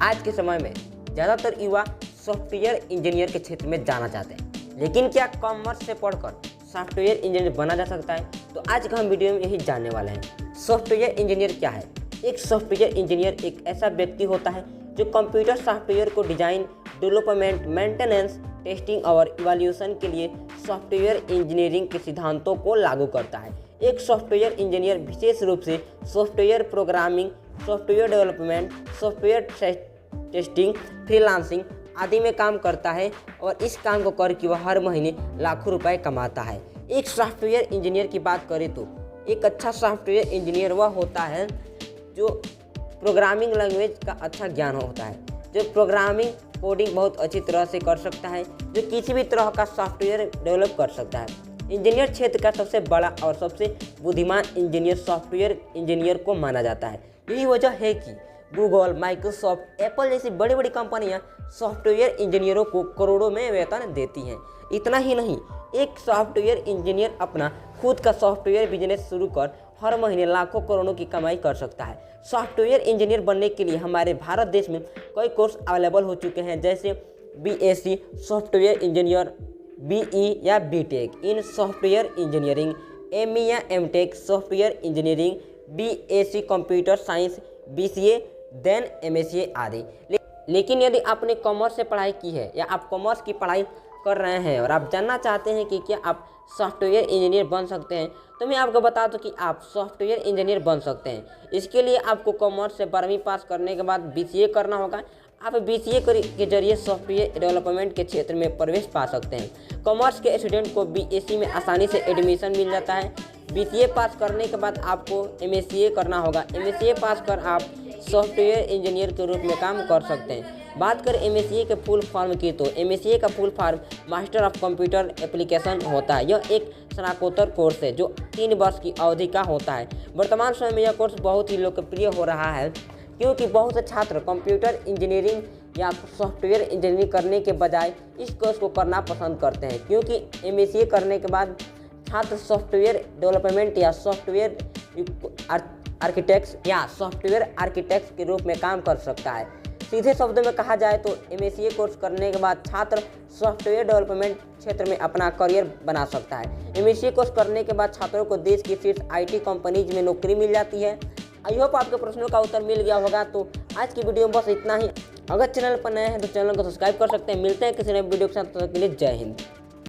आज के समय में ज़्यादातर युवा सॉफ्टवेयर इंजीनियर के क्षेत्र में जाना चाहते हैं, लेकिन क्या कॉमर्स से पढ़कर सॉफ्टवेयर इंजीनियर बना जा सकता है? तो आज का हम वीडियो में यही जानने वाले हैं। सॉफ्टवेयर इंजीनियर क्या है? एक सॉफ्टवेयर इंजीनियर एक ऐसा व्यक्ति होता है जो कंप्यूटर सॉफ्टवेयर को डिजाइन, डेवलपमेंट, मेंटेनेंस, टेस्टिंग और इवैल्यूएशन के लिए सॉफ्टवेयर इंजीनियरिंग के सिद्धांतों को लागू करता है। एक सॉफ्टवेयर इंजीनियर विशेष रूप से software programming, software development, software testing, freelancing आदि में काम करता है और इस काम को करके वह हर महीने लाखों रुपए कमाता है। एक सॉफ्टवेयर इंजीनियर की बात करें तो एक अच्छा सॉफ्टवेयर इंजीनियर वह होता है जो प्रोग्रामिंग लैंग्वेज का अच्छा ज्ञान होता है, जो प्रोग्रामिंग कोडिंग बहुत अच्छी तरह से कर सकता है, जो किसी भी तरह का सॉफ्टवेयर डेवलप कर सकता है। इंजीनियर क्षेत्र का सबसे बड़ा और सबसे बुद्धिमान इंजीनियर सॉफ्टवेयर इंजीनियर को माना जाता है। यही वजह है कि गूगल, माइक्रोसॉफ्ट, एप्पल जैसी बड़ी बड़ी कंपनियां सॉफ्टवेयर इंजीनियरों को करोड़ों में वेतन देती हैं। इतना ही नहीं, एक सॉफ्टवेयर इंजीनियर अपना खुद का सॉफ्टवेयर बिजनेस शुरू कर हर महीने लाखों करोड़ों की कमाई कर सकता है। सॉफ्टवेयर इंजीनियर बनने के लिए हमारे भारत देश में कई कोर्स अवेलेबल हो चुके हैं, जैसे बीएससी सॉफ्टवेयर इंजीनियर, बीई या BTech in software engineering, ME या MTech software engineering, BSc computer science, BCA, then MSc आदि। लेकिन यदि आपने कॉमर्स से पढ़ाई की है या आप कॉमर्स की पढ़ाई कर रहे हैं और आप जानना चाहते हैं कि क्या आप सॉफ्टवेयर इंजीनियर बन सकते हैं, तो मैं आपको बता दूं कि आप सॉफ्टवेयर इंजीनियर बन सकते हैं। इसके लिए आपको कॉमर्स से 12वीं पास करने के बाद बीसीए करना होगा। आप बीसीए के जरिए सॉफ्टवेयर डेवलपमेंट के क्षेत्र में प्रवेश पा सकते हैं। कॉमर्स के स्टूडेंट को बीएससी में आसानी से एडमिशन मिल जाता है। बीसीए पास करने के बाद आपको एमएससीए करना होगा। एमएससीए पास कर आप सॉफ्टवेयर इंजीनियर के रूप में काम कर सकते हैं। बात करें एमएससीए के फुल फॉर्म की, तो एमएससीए का full form master of computer application होता है। यह एक स्नातकोत्तर कोर्स है जो 3 वर्ष की अवधि का होता है। वर्तमान समय में यह कोर्स बहुत ही लोकप्रिय हो रहा है, क्योंकि बहुत से छात्र कंप्यूटर इंजीनियरिंग या सॉफ्टवेयर इंजीनियरिंग करने के बजाय इस कोर्स को करना पसंद करते हैं, क्योंकि एमएससीए करने के बाद छात्र सॉफ्टवेयर डेवलपमेंट या सॉफ्टवेयर आर्किटेक्ट्स के रूप में काम कर सकता है। सीधे शब्दों में कहा जाए तो एमएससीए कोर्स करने के बाद छात्र सॉफ्टवेयर डेवलपमेंट क्षेत्र में अपना करियर बना सकता है। एमएससीए कोर्स करने के बाद छात्रों को देश की शीर्ष आईटी कंपनीज में नौकरी मिल जाती है। आई होप आपके प्रश्नों का उत्तर मिल गया होगा। तो आज की वीडियो में बस इतना ही। अगर चैनल पर नए हैं तो चैनल को सब्सक्राइब कर सकते हैं। मिलते हैं किसी नए वीडियो के साथ, तब तक के लिए जय हिंद।